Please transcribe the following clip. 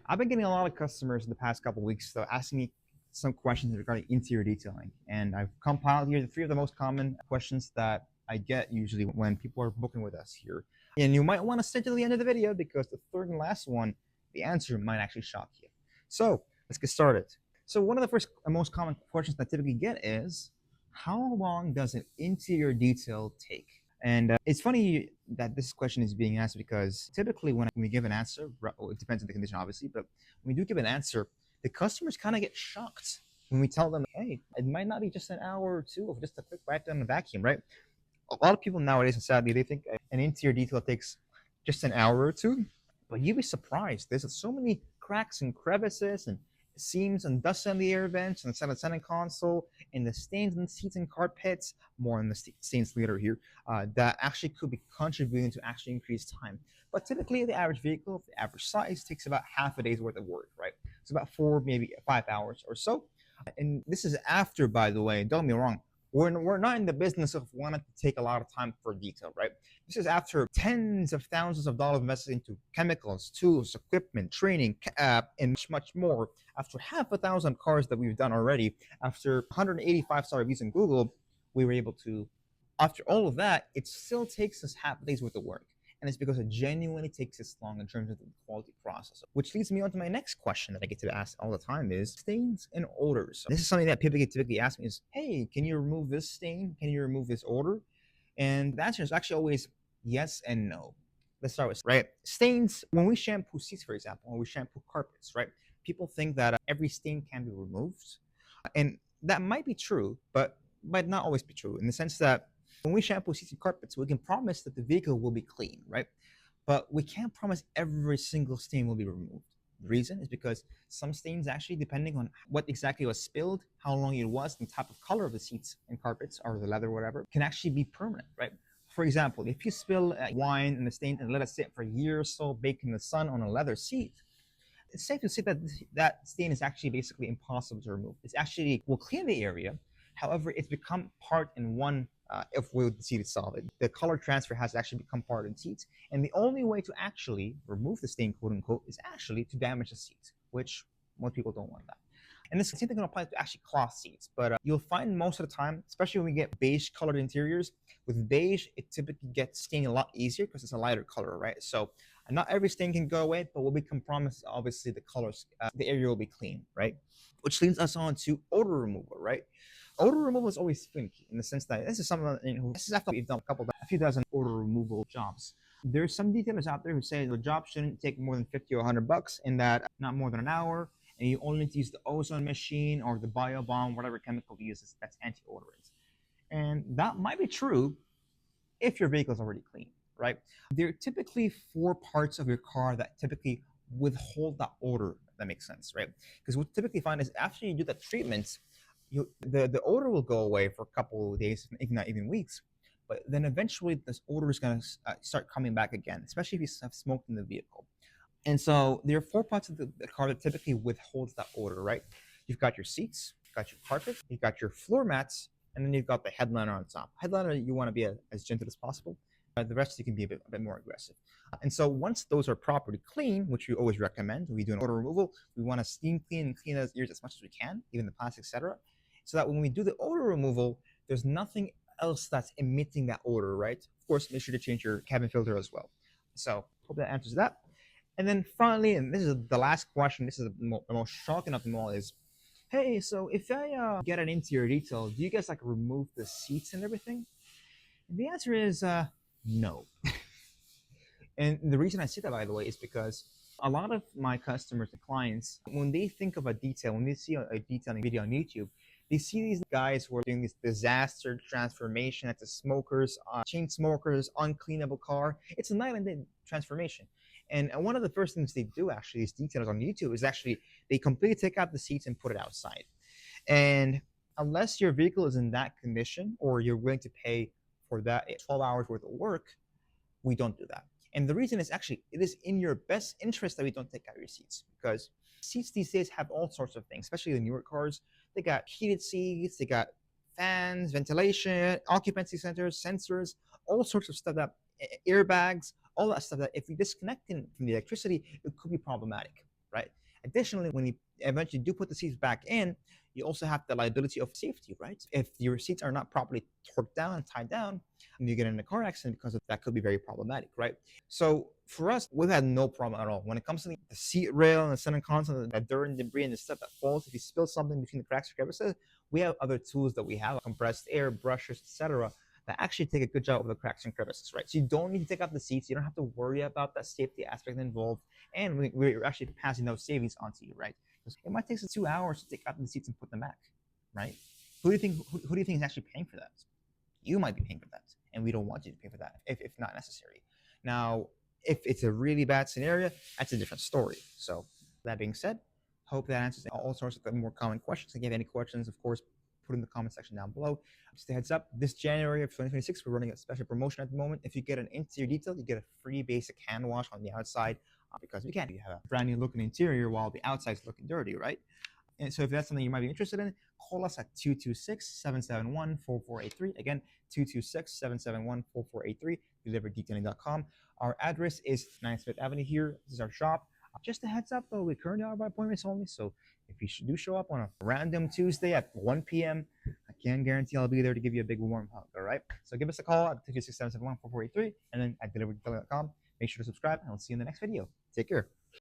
I've been getting a lot of customers in the past couple of weeks though asking me some questions regarding interior detailing, and I've compiled here the three of the most common questions that I get usually when people are booking with us here. And you might want to stay to the end of the video because the third and last one, the answer might actually shock you. So let's get started. So one of the first and most common questions that I typically get is, how long does an interior detail take? And it's funny that this question is being asked because typically when we give an answer, well, it depends on the condition, obviously, but when we do give an answer, the customers kind of get shocked when we tell them, hey, it might not be just an hour or two of just a quick wipe down the vacuum, right? A lot of people nowadays, sadly, they think an interior detail takes just an hour or two, but you'd be surprised. There's so many cracks and crevices and seams and dust on the air vents and the center console and the stains in the seats and carpets, more on the stains later here, that actually could be contributing to actually increased time. But typically, the average vehicle, the average size, takes about half a day's worth of work, right? It's about 4, maybe 5 hours or so. And this is after, by the way, don't get me wrong, we're not in the business of wanting to take a lot of time for detail, right? This is after tens of thousands of dollars invested into chemicals, tools, equipment, training, and much more. After half a thousand cars that we've done already, after 185-star reviews in Google, we were able to, after all of that, it still takes us half a day's worth of work. And it's because it genuinely takes this long in terms of the quality process. Which leads me on to my next question that I get to ask all the time is stains and odors. This is something that people typically ask me is, hey, can you remove this stain? Can you remove this odor? And the answer is actually always yes and no. Let's start with, right? Stains, when we shampoo seats, for example, when we shampoo carpets, right? People think that every stain can be removed. And that might be true, but might not always be true in the sense that when we shampoo seats and carpets, we can promise that the vehicle will be clean, right? But we can't promise every single stain will be removed. The reason is because some stains actually, depending on what exactly was spilled, how long it was, and the type of color of the seats and carpets or the leather, whatever, can actually be permanent, right? For example, if you spill wine in the stain and let it sit for years or so, baked in the sun on a leather seat, it's safe to say that that stain is actually basically impossible to remove. It's actually will clean the area. However, it's become part in one if we would see it solid. The color transfer has actually become part of the seats. And the only way to actually remove the stain, quote unquote, is actually to damage the seats, which most people don't want that. And this same thing can apply to actually cloth seats. But you'll find most of the time, especially when we get beige colored interiors, with beige, it typically gets stained a lot easier because it's a lighter color, right? So not every stain can go away, but what we can promise, obviously, the colors, the area will be clean, right? Which leads us on to odor removal, right? Odor removal is always finicky in the sense that this is something, this is after we've done a few dozen odor removal jobs. There's some detailers out there who say the job shouldn't take more than 50 or 100 bucks and that not more than an hour, and you only need to use the ozone machine or the bio bomb, whatever chemical you use that's anti-odorant. And that might be true if your vehicle is already clean, right? There are typically four parts of your car that typically withhold that odor, if that makes sense, right? Because what we typically find is after you do the treatments, the odor will go away for a couple of days, if not even weeks. But then eventually this odor is going to start coming back again, especially if you have smoked in the vehicle. And so there are four parts of the car that typically withholds that odor, right? You've got your seats, you've got your carpet, you've got your floor mats, and then you've got the headliner on top. Headliner, you want to be as gentle as possible. The rest you can be a bit more aggressive. And so once those are properly clean, which we always recommend, we do an odor removal. We want to steam clean and clean those ears as much as we can, even the plastic, etc. So that when we do the odor removal, there's nothing else that's emitting that odor, right? Of course, make sure to change your cabin filter as well. So hope that answers that. And then finally, and this is the last question, this is the most shocking of them all is, hey, so if I get an interior detail, do you guys like remove the seats and everything? And the answer is no. And the reason I say that, by the way, is because a lot of my customers and clients, when they think of a detail, when they see a detailing video on YouTube, they see these guys who are doing this disaster transformation at the smokers, chain smokers, uncleanable car. It's a night and day transformation. And one of the first things they do, actually, these detailers on YouTube, is actually they completely take out the seats and put it outside. And unless your vehicle is in that condition or you're willing to pay for that 12 hours worth of work, we don't do that. And the reason is actually, it is in your best interest that we don't take out your seats, because seats these days have all sorts of things, especially the newer cars. They got heated seats, they got fans, ventilation, occupancy centers, sensors, all sorts of stuff, that airbags, all that stuff that if we disconnect from the electricity, it could be problematic. right? Additionally, when you eventually do put the seats back in, you also have the liability of safety, right? If your seats are not properly torqued down and tied down, and you get in a car accident because of that, could be very problematic, right? So for us, we've had no problem at all when it comes to the seat rail and the center console, that dirt and debris and the stuff that falls. If you spill something between the cracks or crevices, we have other tools that we have, compressed air, brushes, etc., that actually take a good job of the cracks and crevices, right? So you don't need to take out the seats. You don't have to worry about that safety aspect involved, and we're actually passing those savings onto you, right? It might take us 2 hours to take out the seats and put them back, right? Who do you think is actually paying for that? You might be paying for that, and we don't want you to pay for that if not necessary. Now, if it's a really bad scenario, that's a different story. So that being said, hope that answers all sorts of the more common questions. If you have any questions, of course, put in the comment section down below. Just a heads up, this January of 2026, we're running a special promotion at the moment. If you get an interior detail, you get a free basic hand wash on the outside, because we can't have a brand new looking interior while the outside's looking dirty, right? And so if that's something you might be interested in, call us at 226-771-4483. Again, 226-771-4483, delivereddetailing.com. Our address is 9th Fifth Avenue here. This is our shop. Just a heads up though, we currently are by appointments only. So if you do show up on a random Tuesday at 1 p.m., I can't guarantee I'll be there to give you a big warm hug. All right. So give us a call at 226-771-4483 and then at delivereddetailing.com. Make sure to subscribe and I'll see you in the next video. Take care.